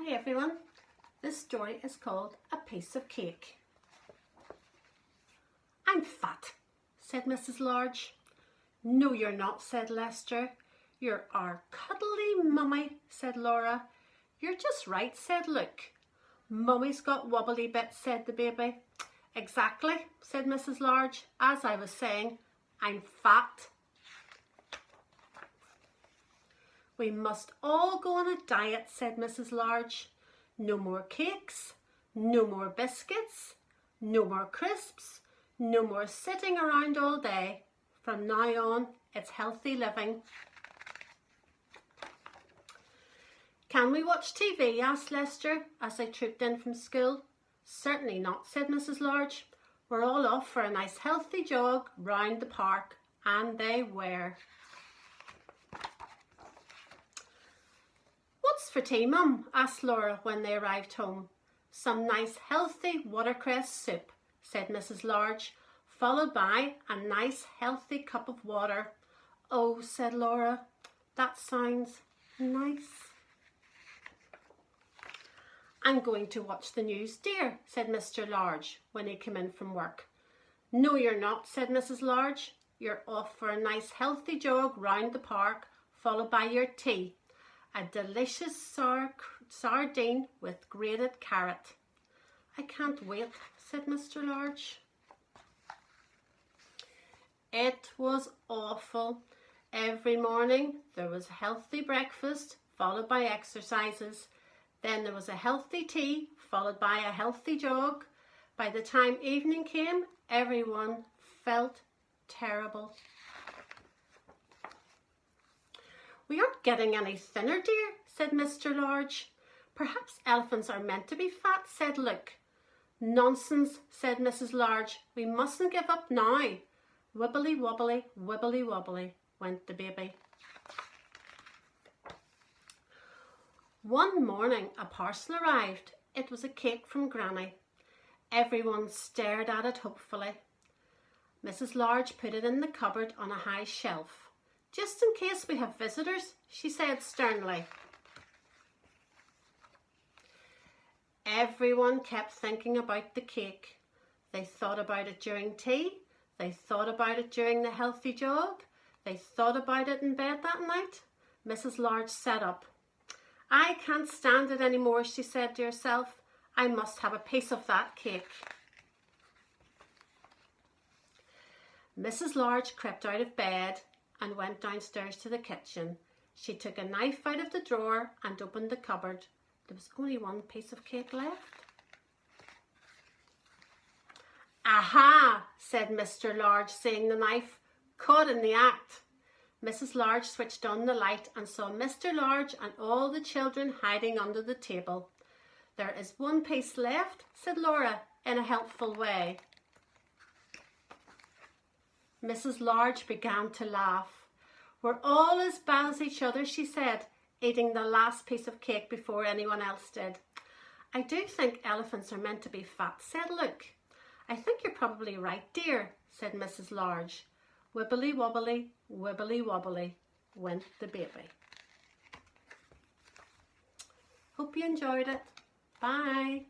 Hi everyone, this story is called A Piece of Cake. I'm fat, said Mrs. Large. No, you're not, said Lester. You're our cuddly mummy, said Laura. You're just right, said Luke. Mummy's got wobbly bits, said the baby. Exactly, said Mrs. Large. As I was saying, I'm fat. We must all go on a diet, said Mrs. Large. No more cakes, no more biscuits, no more crisps, no more sitting around all day. From now on, it's healthy living. Can we watch TV? Asked Lester as they trooped in from school. Certainly not, said Mrs. Large. We're all off for a nice healthy jog round the park. And they were. What's for tea, Mum? Asked Laura when they arrived home. Some nice healthy watercress soup, said Mrs. Large, followed by a nice healthy cup of water. Oh, said Laura, that sounds nice. I'm going to watch the news, dear, said Mr. Large when he came in from work. No, you're not, said Mrs. Large. You're off for a nice healthy jog round the park, followed by your tea. A delicious sardine with grated carrot. I can't wait, said Mr. Large. It was awful. Every morning there was a healthy breakfast, followed by exercises. Then there was a healthy tea, followed by a healthy jog. By the time evening came, everyone felt terrible. We aren't getting any thinner, dear, said Mr. Large. Perhaps elephants are meant to be fat, said Luke. Nonsense, said Mrs. Large. We mustn't give up now. Wibbly wobbly, wibbly wobbly, went the baby. One morning a parcel arrived. It was a cake from Granny. Everyone stared at it hopefully. Mrs. Large put it in the cupboard on a high shelf. Just in case we have visitors, she said sternly. Everyone kept thinking about the cake. They thought about it during tea. They thought about it during the healthy jog. They thought about it in bed that night. Mrs. Large sat up. I can't stand it anymore, she said to herself. I must have a piece of that cake. Mrs. Large crept out of bed and went downstairs to the kitchen. She took a knife out of the drawer and opened the cupboard. There was only one piece of cake left. Aha, said Mr. Large, seeing the knife. Caught in the act. Mrs. Large switched on the light and saw Mr. Large and all the children hiding under the table. There is one piece left, said Laura in a helpful way. Mrs. Large began to laugh. We're all as bad as each other, she said, eating the last piece of cake before anyone else did. I do think elephants are meant to be fat, said Luke. I think you're probably right, dear, said Mrs. Large. Wibbly wobbly, wibbly wobbly, went the baby. Hope you enjoyed it. Bye.